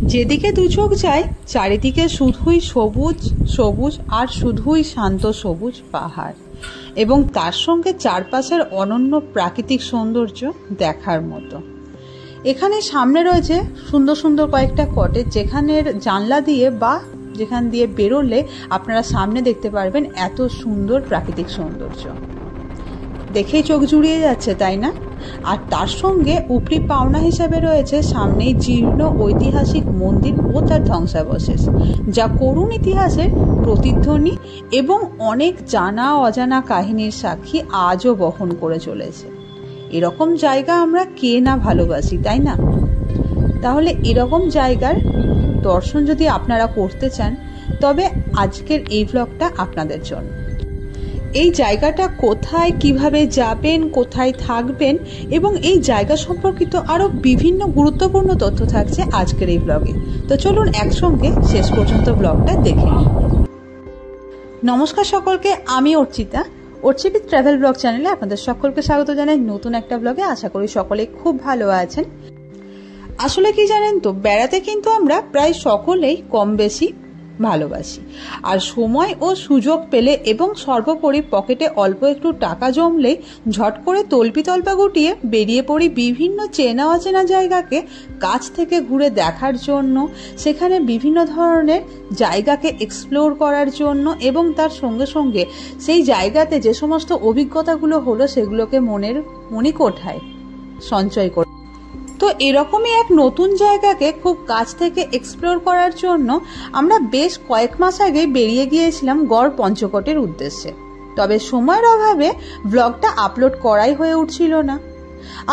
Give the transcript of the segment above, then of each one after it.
যেদিকে দু চোখ যায় চারিদিকে শুধুই সবুজ সবুজ আর শুধুই শান্ত সবুজ পাহাড়, এবং তার সঙ্গে চারপাশের অনন্য প্রাকৃতিক সৌন্দর্য দেখার মতো। এখানে সামনে রয়েছে সুন্দর সুন্দর কয়েকটা কটেজ, যেখানের জানলা দিয়ে বা যেখান দিয়ে বেরোলে আপনারা সামনে দেখতে পারবেন এত সুন্দর প্রাকৃতিক সৌন্দর্য। দেখেই চোখ জুড়িয়ে যাচ্ছে, তাই না? আর তার সঙ্গে উপরি পাওনা হিসাবে রয়েছে সামনেই জীর্ণ ঐতিহাসিক মন্দির ও তার ধ্বংসাবশেষ, যা করুণ ইতিহাসের প্রতিধ্বনি এবং অনেক জানা অজানা কাহিনীর সাক্ষী আজও বহন করে চলেছে। এরকম জায়গা আমরা কে না ভালোবাসি, তাই না? তাহলে এরকম জায়গার দর্শন যদি আপনারা করতে চান, তবে আজকের এই ব্লগটা আপনাদের জন্য। এই জায়গাটা কোথায়, কিভাবে যাবেন, কোথায় থাকবেন এবং এই জায়গা সম্পর্কিত আরো বিভিন্ন গুরুত্বপূর্ণ তথ্য থাকছে আজকের এই ব্লগে। তো চলুন একসঙ্গে শেষ পর্যন্ত ব্লগটা দেখে নিই। নমস্কার সকলকে, আমি অর্চিতা। অর্চিপিত ট্রাভেল ব্লগ চ্যানেলে আপনাদের সকলকে স্বাগত জানাই নতুন একটা ব্লগে। আশা করি সকলে খুব ভালো আছেন। আসলে কি জানেন তো, বেড়াতে কিন্তু আমরা প্রায় সকলেই কম বেশি ভালোবাসি। আর সময় ও সুযোগ পেলে এবং সর্বোপরি পকেটে অল্প একটু টাকা জমলেই ঝট করে তল্পা গুটিয়ে বেরিয়ে পড়ি বিভিন্ন চেনা অচেনা জায়গাকে কাছ থেকে ঘুরে দেখার জন্য, সেখানে বিভিন্ন ধরনের জায়গাকে এক্সপ্লোর করার জন্য এবং তার সঙ্গে সঙ্গে সেই জায়গাতে যে সমস্ত অভিজ্ঞতাগুলো হলো সেগুলোকে মনের মণিকোঠায় সঞ্চয় করে। তো এরকমই এক নতুন জায়গাকে খুব কাছ থেকে এক্সপ্লোর করার জন্য আমরা বেশ কয়েক মাস আগে বেরিয়ে গিয়েছিলাম গড় পঞ্চকোটের উদ্দেশ্যে। তবে সময়ের অভাবে ব্লগটা আপলোড করাই হয়ে উঠছিল না।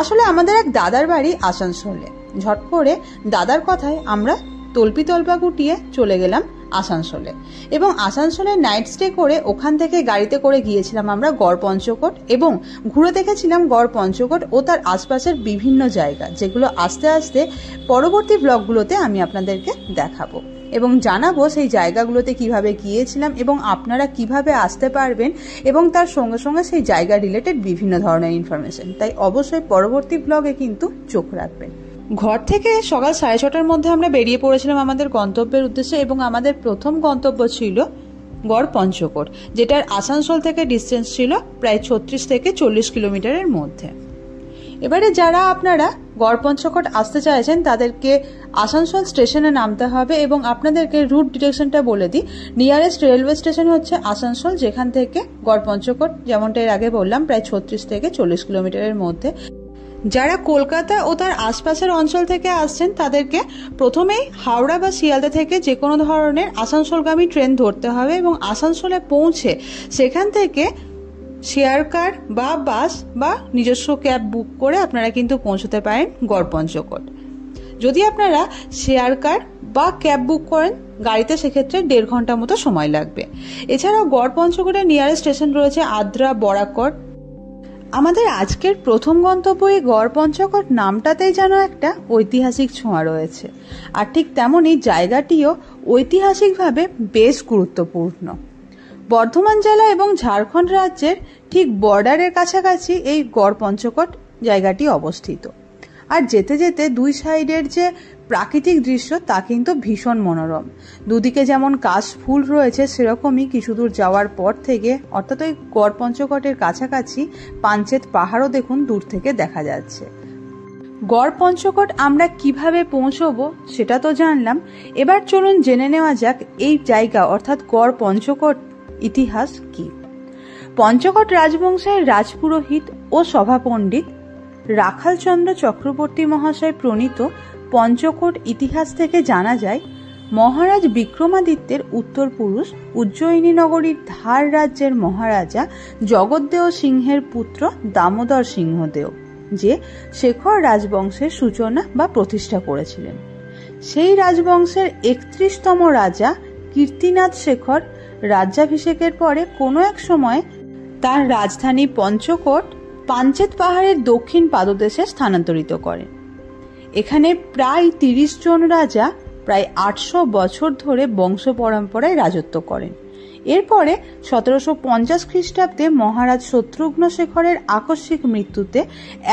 আসলে আমাদের এক দাদার বাড়ি আসানসোলে। ঝট করে দাদার কথায় আমরা তল্পা গুটিয়ে চলে গেলাম আসানসোলে, এবং আসানসোলে নাইট স্টে করে ওখান থেকে গাড়িতে করে গিয়েছিলাম আমরা গড় পঞ্চকোট, এবং ঘুরে দেখেছিলাম গড় পঞ্চকোট ও তার আশপাশের বিভিন্ন জায়গা, যেগুলো আস্তে আস্তে পরবর্তী ব্লগগুলোতে আমি আপনাদেরকে দেখাবো এবং জানাবো সেই জায়গাগুলোতে কিভাবে গিয়েছিলাম এবং আপনারা কিভাবে আসতে পারবেন, এবং তার সঙ্গে সঙ্গে সেই জায়গা রিলেটেড বিভিন্ন ধরনের ইনফরমেশন। তাই অবশ্যই পরবর্তী ব্লগে কিন্তু চোখ রাখবেন। ঘর থেকে সকাল 6:30টার মধ্যে আমরা বেরিয়ে পড়েছিলাম আমাদের গন্তব্যের উদ্দেশ্যে, এবং আমাদের প্রথম গন্তব্য ছিল গড় পঞ্চকোট, যেটার আসানসোল থেকে ডিস্টেন্স ছিল প্রায় 36 থেকে 40 কিলোমিটারের মধ্যে। এবারে যারা আপনারা গড় পঞ্চকোট আসতে চাইছেন তাদেরকে আসানসোল স্টেশনে নামতে হবে, এবং আপনাদেরকে রুট ডিরেকশনটা বলে দিই। নিয়ারেস্ট রেলওয়ে স্টেশন হচ্ছে আসানসোল, যেখান থেকে গড় পঞ্চকোট, যেমনটা এর আগে বললাম, প্রায় 36 থেকে 40 কিলোমিটারের মধ্যে। যারা কলকাতা ও তার আশপাশের অঞ্চল থেকে আসছেন তাদেরকে প্রথমেই হাওড়া বা শিয়ালদা থেকে যে কোনো ধরনের আসানসোলগামী ট্রেন ধরতে হবে, এবং আসানসোলে পৌঁছে সেখান থেকে শেয়ার কার বা বাস বা নিজস্ব ক্যাব বুক করে আপনারা কিন্তু পৌঁছতে পারেন গড় পঞ্চকোট। যদি আপনারা শেয়ার কার বা ক্যাব বুক করেন গাড়িতে, সেক্ষেত্রে 1.5 ঘন্টা মতো সময় লাগবে। এছাড়াও গড় পঞ্চকোটের নিয়ারেস্ট স্টেশন রয়েছে আদ্রা, বরাকর। আমাদের আজকের প্রথম গন্তব্য এই গড় পঞ্চকোট নামটাতেই যেন একটা ঐতিহাসিক ছোঁয়া রয়েছে, আর ঠিক তেমনই জায়গাটিও ঐতিহাসিকভাবে বেশ গুরুত্বপূর্ণ। বর্ধমান জেলা এবং ঝাড়খণ্ড রাজ্যের ঠিক বর্ডারের কাছাকাছি এই গড় পঞ্চকোট জায়গাটি অবস্থিত। আর যেতে যেতে দুই সাইডের যে প্রাকৃতিক দৃশ্য তা কিন্তু ভীষণ মনোরম। দুদিকে যেমন কাশফুল রয়েছে, সেরকমই কিছু দূর যাওয়ার পর থেকে, অর্থাৎ ওই গড় পঞ্চকোটের কাছাকাছি পাঞ্চেত পাহাড়ও দেখুন দূর থেকে দেখা যাচ্ছে। গড় পঞ্চকোট আমরা কিভাবে পৌঁছবো সেটা তো জানলাম, এবার চলুন জেনে নেওয়া যাক এই জায়গা অর্থাৎ গড় পঞ্চকোট ইতিহাস কি। পঞ্চকোট রাজবংশের রাজপুরোহিত ও সভাপণ্ডিত রাখালচন্দ্র চক্রবর্তী মহাশয় প্রণীত পঞ্চকোট ইতিহাস থেকে জানা যায়, মহারাজ বিক্রমাদিত্যের উত্তর পুরুষ উজ্জয়িনী নগরীর ধার রাজ্যের মহারাজা জগদ্দেও সিংহের পুত্র দামোদর সিংহদেও, যে শেখর রাজবংশের সূচনা বা প্রতিষ্ঠা করেছিলেন। সেই রাজবংশের 31তম রাজা কীর্তিনাথ শেখর রাজ্যাভিষেকের পরে কোনো এক সময় তার রাজধানী পঞ্চকোট পাঞ্চেত পাহাড়ের দক্ষিণ পাদদেশে স্থানান্তরিত করেন। এখানে প্রায় 30 জন রাজা প্রায় 800 বছর ধরে বংশ পরম্পরায় রাজত্ব করেন। এরপরে 1750 খ্রিস্টাব্দে মহারাজ শত্রুঘ্ন শেখরের আকস্মিক মৃত্যুতে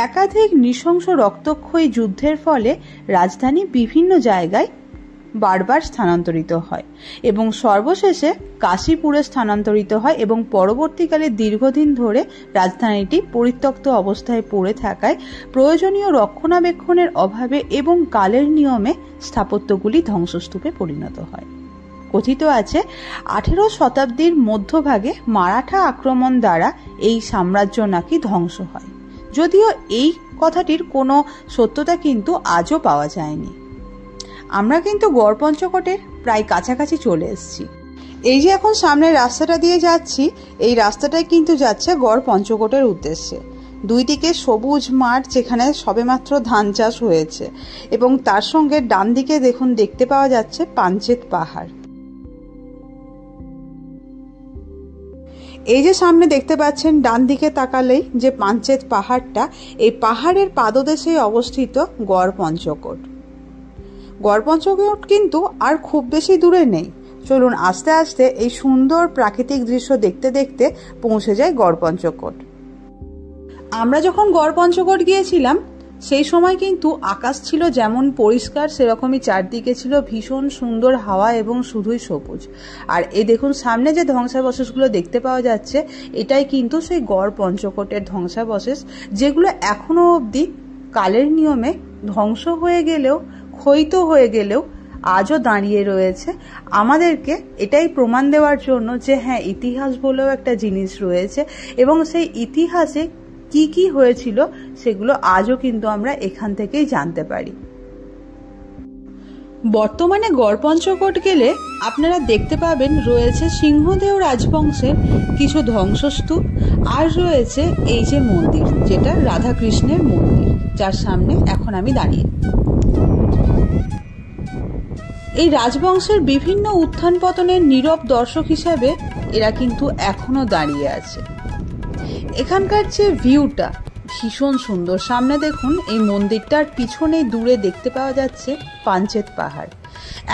একাধিক নৃশংস রক্তক্ষয়ী যুদ্ধের ফলে রাজধানী বিভিন্ন জায়গায় বারবার স্থানান্তরিত হয় এবং সর্বশেষে কাশীপুরে স্থানান্তরিত হয় এবং পরবর্তীকালে দীর্ঘদিন ধরে রাজধানীটি পরিত্যক্ত অবস্থায় পড়ে থাকায় প্রয়োজনীয় রক্ষণাবেক্ষণের অভাবে এবং কালের নিয়মে স্থাপত্যগুলি ধ্বংসস্তূপে পরিণত হয়। কথিত আছে 18 শতাব্দীর মধ্যভাগে মারাঠা আক্রমণ দ্বারা এই সাম্রাজ্য নাকি ধ্বংস হয়, যদিও এই কথাটির কোনো সত্যতা কিন্তু আজও পাওয়া যায়নি। আমরা কিন্তু গড় পঞ্চকোটের প্রায় কাছাকাছি চলে এসেছি। এই যে এখন সামনের রাস্তাটা দিয়ে যাচ্ছি, এই রাস্তাটাই কিন্তু যাচ্ছে গড় পঞ্চকোটের উদ্দেশ্যে। দুই দিকে সবুজ মাঠ, যেখানে সবেমাত্র ধান চাষ হয়েছে, এবং তার সঙ্গে ডান দিকে দেখুন দেখতে পাওয়া যাচ্ছে পাঞ্চেত পাহাড়। এই যে সামনে দেখতে পাচ্ছেন ডান দিকে তাকালেই যে পাঞ্চেত পাহাড়টা, এই পাহাড়ের পাদদেশে অবস্থিত গড় পঞ্চকোট। গড় পঞ্চকোট কিন্তু আর খুব বেশি দূরে নেই। চলুন আস্তে আস্তে এই সুন্দর প্রাকৃতিক দৃশ্য দেখতে দেখতে পৌঁছে যায় গড় পঞ্চকোট। আমরা যখন গড় পঞ্চকোট গিয়েছিলাম সেই সময় কিন্তু আকাশ ছিল যেমন পরিষ্কার, সেরকমই চারদিকে ছিল ভীষণ সুন্দর হাওয়া এবং শুধুই সবুজ। আর এই দেখুন সামনে যে ধ্বংসাবশেষগুলো দেখতে পাওয়া যাচ্ছে, এটাই কিন্তু সেই গড় পঞ্চকোটের ধ্বংসাবশেষ, যেগুলো এখনো অবধি কালের নিয়মে ধ্বংস হয়ে গেলেও, ক্ষয়িত হয়ে গেলেও আজও দাঁড়িয়ে রয়েছে, আমাদেরকে এটাই প্রমাণ দেওয়ার জন্য যে হ্যাঁ, ইতিহাস বলেও একটা জিনিস রয়েছে এবং সেই ইতিহাসে কি কি হয়েছিল সেগুলো আজও কিন্তু আমরা এখান থেকেই জানতে পারি। বর্তমানে গড় পঞ্চকোট গেলে আপনারা দেখতে পাবেন রয়েছে সিংহদেও রাজবংশের কিছু ধ্বংসস্তূপ, আর রয়েছে এই যে মন্দির, যেটা রাধাকৃষ্ণের মন্দির, যার সামনে এখন আমি দাঁড়িয়ে। এই রাজবংশের বিভিন্ন উত্থান পতনের নীরব দর্শক হিসেবে এরা কিন্তু এখনো দাঁড়িয়ে আছে। এখানকার যে ভিউটা ভীষণ সুন্দর। সামনে দেখুন এই মন্দিরটার পিছনে দূরে দেখতে পাওয়া যাচ্ছে পাঞ্চেত পাহাড়।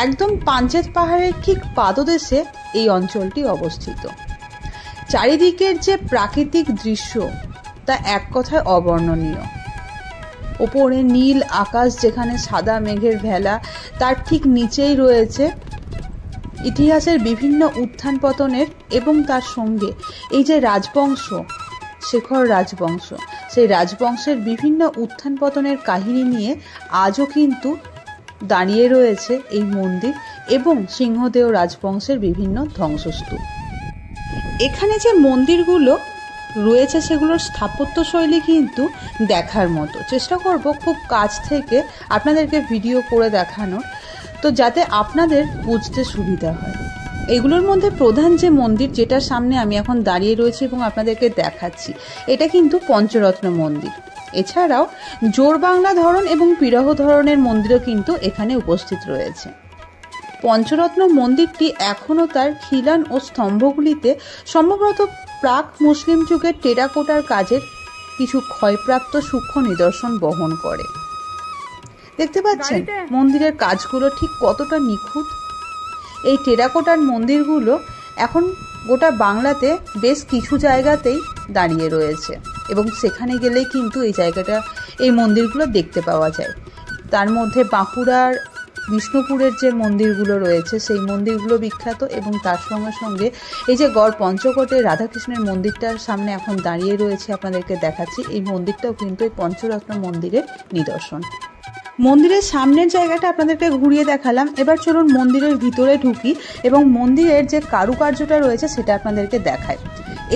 একদম পাঞ্চেত পাহাড়ের ঠিক পাদদেশে এই অঞ্চলটি অবস্থিত। চারিদিকের যে প্রাকৃতিক দৃশ্য তা এক কথায় অবর্ণনীয়। ওপরে নীল আকাশ, যেখানে সাদা মেঘের ভেলা, তার ঠিক নিচেই রয়েছে ইতিহাসের বিভিন্ন উত্থান পতনের এবং তার সঙ্গে এই যে রাজবংশ, শেখর রাজবংশ, সেই রাজবংশের বিভিন্ন উত্থান পতনের কাহিনী নিয়ে আজও কিন্তু দাঁড়িয়ে রয়েছে এই মন্দির এবং সিংহদেও রাজবংশের বিভিন্ন ধ্বংসস্তূপ। এখানে যে মন্দিরগুলো রয়েছে সেগুলোর স্থাপত্য শৈলী কিন্তু দেখার মতো। চেষ্টা করব খুব কাছ থেকে আপনাদেরকে ভিডিও করে দেখানোর, তো যাতে আপনাদের বুঝতে সুবিধা হয়। এগুলোর মধ্যে প্রধান যে মন্দির, যেটার সামনে আমি এখন দাঁড়িয়ে রয়েছি এবং আপনাদেরকে দেখাচ্ছি, এটা কিন্তু পঞ্চরত্ন মন্দির। এছাড়াও জোর বাংলা ধরন এবং পিরাহ ধরনের মন্দিরও কিন্তু এখানে উপস্থিত রয়েছে। পঞ্চরত্ন মন্দিরটি এখনও তার খিলান ও স্তম্ভগুলিতে সম্ভবত প্রাক মুসলিম যুগের টেরাকোটার কাজের কিছু ক্ষয়প্রাপ্ত সূক্ষ্ম নিদর্শন বহন করে। দেখতে পাচ্ছেন মন্দিরের কাজগুলো ঠিক কতটা নিখুঁত। এই টেরাকোটার মন্দিরগুলো এখন গোটা বাংলাতে বেশ কিছু জায়গাতেই দাঁড়িয়ে রয়েছে এবং সেখানে গেলেই কিন্তু এই মন্দিরগুলো দেখতে পাওয়া যায়। তার মধ্যে বাঁকুড়ার বিষ্ণুপুরের যে মন্দিরগুলো রয়েছে সেই মন্দিরগুলো বিখ্যাত, এবং তার সঙ্গে সঙ্গে এই যে গড় পঞ্চকোটের রাধাকৃষ্ণের মন্দিরটার সামনে এখন দাঁড়িয়ে রয়েছে আপনাদেরকে দেখাচ্ছি, এই মন্দিরটাও কিন্তু এই পঞ্চরত্ন মন্দিরের নিদর্শন। মন্দিরের সামনের জায়গাটা আপনাদেরকে ঘুরিয়ে দেখালাম। এবার চলুন মন্দিরের ভিতরে ঢুকি এবং মন্দিরের যে কারুকার্যটা রয়েছে সেটা আপনাদেরকে দেখায়।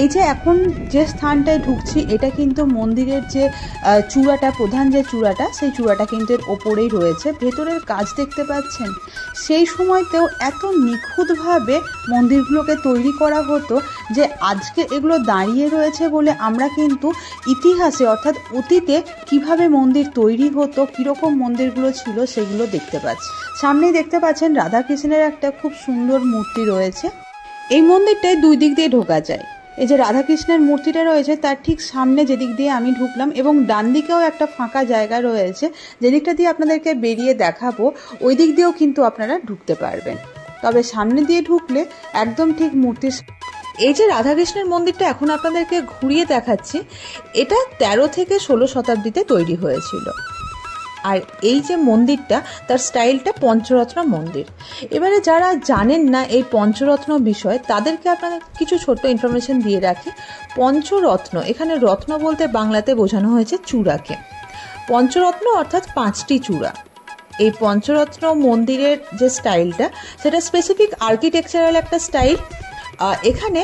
এই যে এখন যে স্থানটায় ঢুকছি, এটা কিন্তু মন্দিরের যে চূড়াটা, প্রধান যে চূড়াটা, সেই চূড়াটা কিন্তু এর ওপরেই রয়েছে। ভেতরের কাজ দেখতে পাচ্ছেন, সেই সময়তেও এত নিখুঁতভাবে মন্দিরগুলোকে তৈরি করা হতো যে আজকে এগুলো দাঁড়িয়ে রয়েছে বলে আমরা কিন্তু ইতিহাসে অর্থাৎ অতীতে কিভাবে মন্দির তৈরি হতো, কীরকম মন্দিরগুলো ছিল সেগুলো দেখতে পাচ্ছি। সামনেই দেখতে পাচ্ছেন রাধাকৃষ্ণের একটা খুব সুন্দর মূর্তি রয়েছে। এই মন্দিরটায় দুই দিক দিয়ে ঢোকা যায়। এই যে রাধাকৃষ্ণের মূর্তিটা রয়েছে তার ঠিক সামনে যেদিক দিয়ে আমি ঢুকলাম, এবং ডান দিকেও একটা ফাঁকা জায়গা রয়েছে, যেদিকটা দিয়ে আপনাদেরকে বেরিয়ে দেখাবো, ওই দিক দিয়েও কিন্তু আপনারা ঢুকতে পারবেন। তবে সামনে দিয়ে ঢুকলে একদম ঠিক মূর্তির এই যে রাধাকৃষ্ণের মন্দিরটা এখন আপনাদেরকে ঘুরিয়ে দেখাচ্ছি, এটা 13 থেকে 16 শতাব্দীতে তৈরি হয়েছিল। আর এই যে মন্দিরটা, তার স্টাইলটা পঞ্চরত্ন মন্দির। এবারে যারা জানেন না এই পঞ্চরত্ন বিষয়, তাদেরকে আপনাদের কিছু ছোট্ট ইনফরমেশন দিয়ে রাখি। পঞ্চরত্ন, এখানে রত্ন বলতে বাংলাতে বোঝানো হয়েছে চূড়াকে। পঞ্চরত্ন অর্থাৎ 5টি চূড়া। এই পঞ্চরত্ন মন্দিরের যে স্টাইলটা, সেটা স্পেসিফিক আর্কিটেকচারাল একটা স্টাইল। এখানে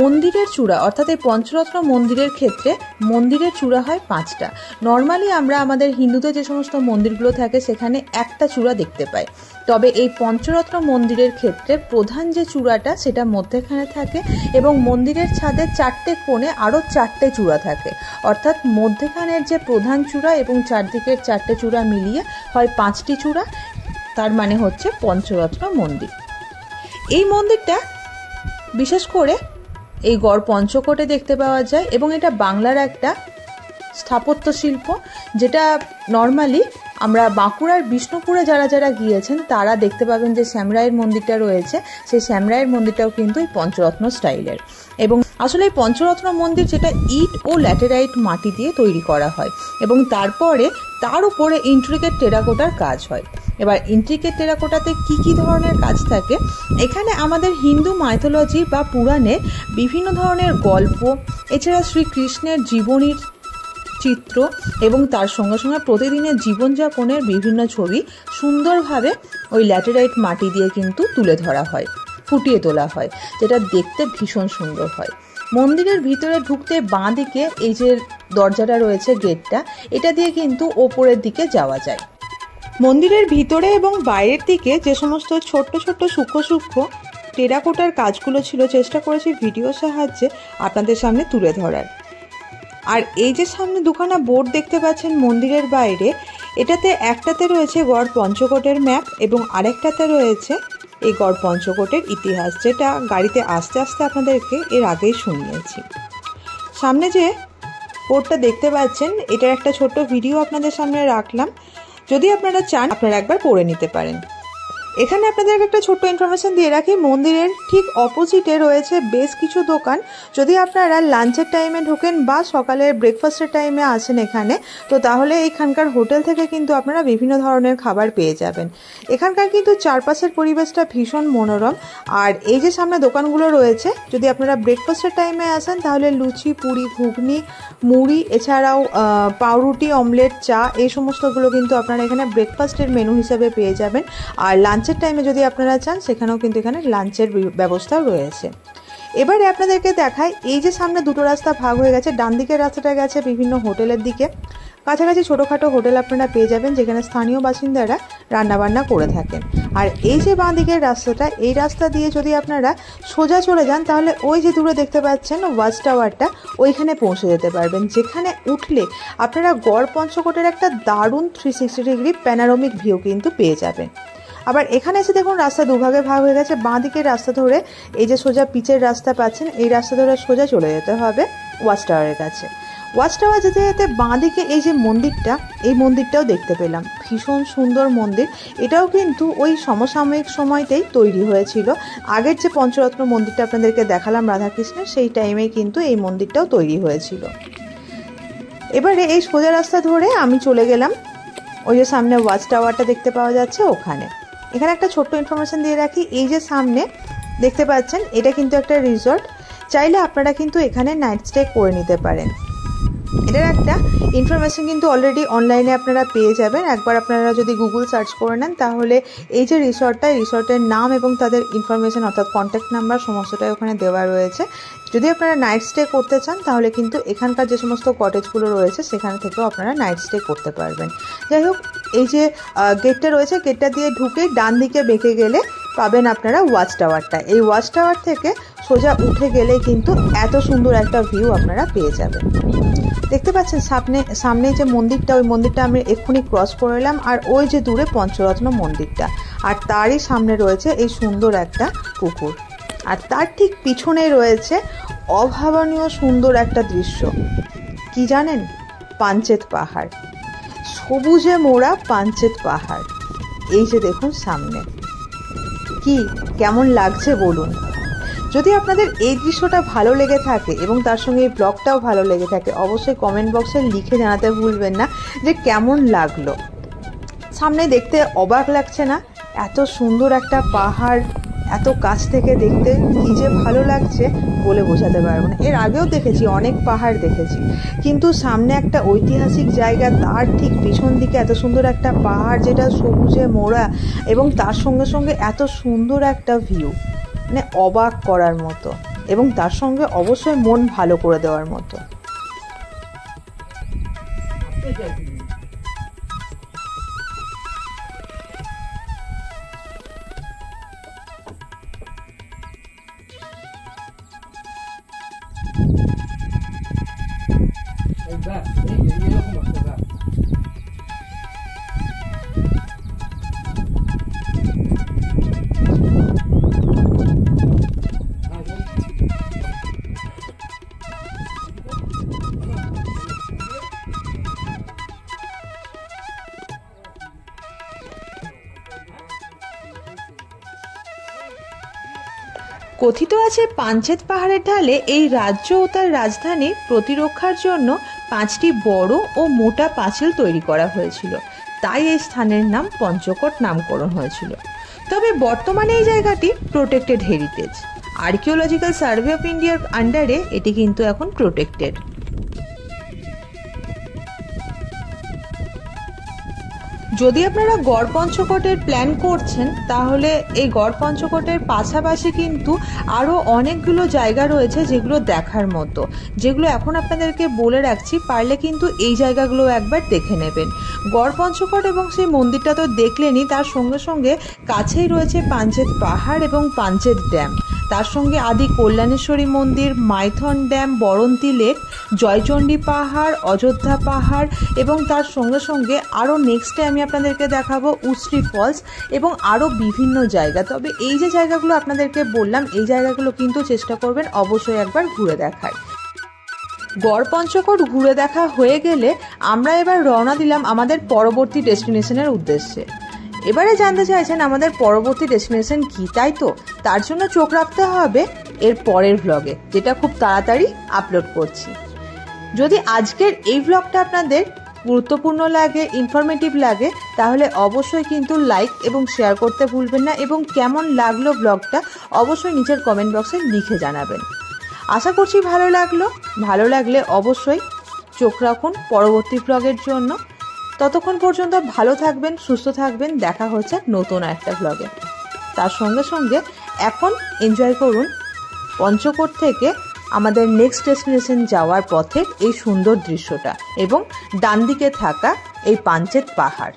মন্দিরের চূড়া অর্থাৎ এই পঞ্চরত্ন মন্দিরের ক্ষেত্রে মন্দিরের চূড়া হয় 5টা। নর্মালি আমরা আমাদের হিন্দুদের যে সমস্ত মন্দিরগুলো থাকে সেখানে একটা চূড়া দেখতে পাই, তবে এই পঞ্চরত্ন মন্দিরের ক্ষেত্রে প্রধান যে চূড়াটা সেটা মধ্যেখানে থাকে এবং মন্দিরের ছাদের 4টে কোণে আরও 4টে চূড়া থাকে, অর্থাৎ মধ্যেখানের যে প্রধান চূড়া এবং চারদিকের 4টে চূড়া মিলিয়ে হয় 5টি চূড়া। তার মানে হচ্ছে পঞ্চরত্ন মন্দির। এই মন্দিরটা বিশেষ করে এই গড় পঞ্চকোটে দেখতে পাওয়া যায় এবং এটা বাংলার একটা স্থাপত্য শিল্প, যেটা নর্মালি আমরা বাঁকুড়ার বিষ্ণুপুরে যারা যারা গিয়েছেন তারা দেখতে পাবেন যে শ্যামরায়ের মন্দিরটা রয়েছে, সেই শ্যামরায়ের মন্দিরটাও কিন্তু এই পঞ্চরত্ন স্টাইলের। এবং আসলে এই পঞ্চরত্ন মন্দির যেটা ইট ও ল্যাটেরাইট মাটি দিয়ে তৈরি করা হয় এবং তারপরে তার উপরে ইন্ট্রিকেট টেরাকোটার কাজ হয়। এবার ইন্ট্রিকেট টেরাকোটাতে কি কি ধরনের কাজ থাকে, এখানে আমাদের হিন্দু মাইথোলজি বা পুরাণের বিভিন্ন ধরনের গল্প, এছাড়া শ্রীকৃষ্ণের জীবনীর চিত্র এবং তার সঙ্গে সঙ্গে প্রতিদিনের জীবনযাপনের বিভিন্ন ছবি সুন্দরভাবে ওই ল্যাটেরাইট মাটি দিয়ে কিন্তু তুলে ধরা হয়, ফুটিয়ে তোলা হয়, যেটা দেখতে ভীষণ সুন্দর হয়। মন্দিরের ভিতরে ঢুকতে বাঁ দিকে এই যে দরজাটা রয়েছে, গেটটা, এটা দিয়ে কিন্তু ওপরের দিকে যাওয়া যায়। মন্দিরের ভিতরে এবং বাইরের দিকে যে সমস্ত ছোট্ট ছোট্ট সূক্ষ্ম সূক্ষ্ম টেরাকোটার কাজগুলো ছিল, চেষ্টা করেছি ভিডিওর সাহায্যে আপনাদের সামনে তুলে ধরার। আর এই যে সামনে দুখানা বোর্ড দেখতে পাচ্ছেন মন্দিরের বাইরে, এটাতে একটাতে রয়েছে গড় পঞ্চকোটের ম্যাপ এবং আরেকটাতে রয়েছে এই গড় পঞ্চকোটের ইতিহাস, যেটা গাড়িতে আস্তে আস্তে আপনাদেরকে এর আগেই শুনিয়েছি। সামনে যে বোর্ডটা দেখতে পাচ্ছেন, এটার একটা ছোট্ট ভিডিও আপনাদের সামনে রাখলাম, যদি আপনারা চান আপনারা একবার পড়ে নিতে পারেন। এখানে আপনাদেরকে একটা ছোট্ট ইনফরমেশন দিয়ে রাখি, মন্দিরের ঠিক অপোজিটে রয়েছে বেশ কিছু দোকান। যদি আপনারা লাঞ্চের টাইমে ঢোকেন বা সকালের ব্রেকফাস্টের টাইমে আসেন এখানে, তো তাহলে এইখানকার হোটেল থেকে কিন্তু আপনারা বিভিন্ন ধরনের খাবার পেয়ে যাবেন। এখানকার কিন্তু চারপাশের পরিবেশটা ভীষণ মনোরম। আর এই যে সামনে দোকানগুলো রয়েছে, যদি আপনারা ব্রেকফাস্টের টাইমে আসেন তাহলে লুচি, পুরি, ঘুগনি, মুড়ি, এছাড়াও পাউরুটি, অমলেট, চা, এই সমস্তগুলো কিন্তু আপনারা এখানে ব্রেকফাস্টের মেনু হিসেবে পেয়ে যাবেন। আর লাঞ্চের টাইমে যদি আপনারা চান সেখানেও কিন্তু এখানে লাঞ্চের ব্যবস্থাও রয়েছে। এবারে আপনাদেরকে দেখাই, এই যে সামনে দুটো রাস্তা ভাগ হয়ে গেছে, ডান দিকের রাস্তাটা গেছে বিভিন্ন হোটেলের দিকে। কাছাকাছি ছোটোখাটো হোটেল আপনারা পেয়ে যাবেন যেখানে স্থানীয় বাসিন্দারা রান্নাবান্না করে থাকেন। আর এই যে বাঁ দিকের রাস্তাটা, এই রাস্তা দিয়ে যদি আপনারা সোজা চলে যান তাহলে ওই যে দূরে দেখতে পাচ্ছেন ওয়াচ টাওয়ারটা, ওইখানে পৌঁছে যেতে পারবেন, যেখানে উঠলে আপনারা গড় পঞ্চকোটের একটা দারুণ 360 ডিগ্রি প্যানোরামিক ভিউ কিন্তু পেয়ে যাবেন। আবার এখানে এসে দেখুন রাস্তা দুভাগে ভাগ হয়ে গেছে। বাঁ দিকের রাস্তা ধরে এই যে সোজা পিচের রাস্তা পাচ্ছেন, এই রাস্তা ধরে সোজা চলে যেতে হবে ওয়াচ টাওয়ারের কাছে। ওয়াচ টাওয়ার যেতে যেতে বাঁ দিকে এই যে মন্দিরটা, এই মন্দিরটাও দেখতে পেলাম, ভীষণ সুন্দর মন্দির। এটাও কিন্তু ওই সমসাময়িক সময়তেই তৈরি হয়েছিল। আগের যে পঞ্চরত্ন মন্দিরটা আপনাদেরকে দেখালাম রাধাকৃষ্ণের, সেই টাইমেই কিন্তু এই মন্দিরটাও তৈরি হয়েছিল। এবারে এই সোজা রাস্তা ধরে আমি চলে গেলাম ওই যে সামনে ওয়াচ টাওয়ারটা দেখতে পাওয়া যাচ্ছে ওখানে। এখানে একটা ছোট্ট ইনফরমেশন দিয়ে রাখি, এই যে সামনে দেখতে পাচ্ছেন এটা কিন্তু একটা রিসর্ট, চাইলে আপনারা কিন্তু এখানে নাইট স্টে করে নিতে পারেন। এটার একটা ইনফরমেশন কিন্তু অলরেডি অনলাইনে আপনারা পেয়ে যাবেন। একবার আপনারা যদি গুগল সার্চ করে নেন তাহলে এই যে রিসর্টটা, রিসর্টের নাম এবং তাদের ইনফরমেশন অর্থাৎ কন্ট্যাক্ট নাম্বার সমস্তটাই ওখানে দেওয়া রয়েছে। যদি আপনারা নাইট স্টে করতে চান তাহলে কিন্তু এখানকার যে সমস্ত কটেজগুলো রয়েছে সেখান থেকেও আপনারা নাইট স্টে করতে পারবেন। যাই হোক, এই যে গেটটা রয়েছে, গেটটা দিয়ে ঢুকে ডান দিকে বেঁকে গেলে পাবেন আপনারা ওয়াচ টাওয়ারটা। এই ওয়াচ টাওয়ার থেকে সোজা উঠে গেলে কিন্তু এত সুন্দর একটা ভিউ আপনারা পেয়ে যাবেন। দেখতে পাচ্ছেন সামনে যে মন্দিরটা, ওই মন্দিরটা আমি এক্ষুনি ক্রস করে এলাম। আর ওই যে দূরে পঞ্চরত্ন মন্দিরটা, আর তারই সামনে রয়েছে এই সুন্দর একটা পুকুর। আর তার ঠিক পিছনে রয়েছে অভাবনীয় সুন্দর একটা দৃশ্য, কি জানেন? পাঞ্চেত পাহাড়, সবুজে মোড়া পাঞ্চেত পাহাড়। এই যে দেখুন সামনে, কি কেমন লাগছে বলুন। যদি আপনাদের এই দৃশ্যটা ভালো লেগে থাকে এবং তার সঙ্গে এই ব্লগটাও ভালো লেগে থাকে, অবশ্যই কমেন্ট বক্সে লিখে জানাতে ভুলবেন না যে কেমন লাগলো। সামনে দেখতে অবাক লাগছে না? এত সুন্দর একটা পাহাড় এত কাছ থেকে দেখতে কি যে ভালো লাগছে বলে বোঝাতে পারবো না। এর আগেও দেখেছি, অনেক পাহাড় দেখেছি, কিন্তু সামনে একটা ঐতিহাসিক জায়গা, তার ঠিক পিছন দিকে এত সুন্দর একটা পাহাড় যেটা সবুজে মোড়া, এবং তার সঙ্গে সঙ্গে এত সুন্দর একটা ভিউ, মানে অবাক করার মতো, এবং তার সঙ্গে অবশ্যই মন ভালো করে দেওয়ার মতো। কথিত আছে পাঞ্চেত পাহাড়ের ঢালে এই রাজ্য ও তার রাজধানীর প্রতিরক্ষার জন্য 5টি বড় ও মোটা পাঁচিল তৈরি করা হয়েছিল, তাই এই স্থানের নাম পঞ্চকোট নামকরণ হয়েছিল। তবে বর্তমানে এই জায়গাটি protected heritage, archaeological survey of ইন্ডিয়ার আন্ডারে এটি কিন্তু এখন প্রোটেক্টেড। যদি আপনারা গড় পঞ্চকোটের প্ল্যান করছেন, তাহলে এই গড় পঞ্চকোটের পাশাপাশি কিন্তু আরও অনেকগুলো জায়গা রয়েছে যেগুলো দেখার মতো, যেগুলো এখন আপনাদেরকে বলে রাখছি, পারলে কিন্তু এই জায়গাগুলো একবার দেখে নেবেন। গড় পঞ্চকোট এবং সেই মন্দিরটা তো দেখলেনই, তার সঙ্গে সঙ্গে কাছেই রয়েছে পাঞ্চেত পাহাড় এবং পাঞ্চেত ড্যাম, তার সঙ্গে আদি কল্যাণেশ্বরী মন্দির, মাইথন ড্যাম, বরন্তী লেক, জয়চণ্ডী পাহাড়, অযোধ্যা পাহাড়, এবং তার সঙ্গে সঙ্গে আরও নেক্সটে আমি আপনাদেরকে দেখাবো উশ্রী ফলস এবং আরও বিভিন্ন জায়গা। তবে এই যে জায়গাগুলো আপনাদেরকে বললাম, এই জায়গাগুলো কিন্তু চেষ্টা করবেন অবশ্যই একবার ঘুরে দেখার। গড় পঞ্চকোট ঘুরে দেখা হয়ে গেলে আমরা এবার রওনা দিলাম আমাদের পরবর্তী ডেস্টিনেশনের উদ্দেশ্যে। এবারে জানতে চাইছেন আমাদের পরবর্তী ডেস্টিনেশন কি, তাই তো? তার জন্য চোখ রাখতে হবে এর পরের ভ্লগে, যেটা খুব তাড়াতাড়ি আপলোড করছি। যদি আজকের এই ভ্লগটা আপনাদের গুরুত্বপূর্ণ লাগে, ইনফরমেটিভ লাগে, তাহলে অবশ্যই কিন্তু লাইক এবং শেয়ার করতে ভুলবেন না, এবং কেমন লাগলো ব্লগটা অবশ্যই নিচের কমেন্ট বক্সে লিখে জানাবেন। আশা করছি ভালো লাগলে অবশ্যই চোখ রাখুন পরবর্তী ভ্লগের জন্য। ততক্ষণ পর্যন্ত ভালো থাকবেন, সুস্থ থাকবেন, দেখা হচ্ছে নতুন একটা ভ্লগে। তার সঙ্গে সঙ্গে এখন এনজয় করুন পঞ্চকোট থেকে আমাদের নেক্সট ডেস্টিনেশন যাওয়ার পথে এই সুন্দর দৃশ্যটা এবং ডান দিকে থাকা এই পাঞ্চেত পাহাড়।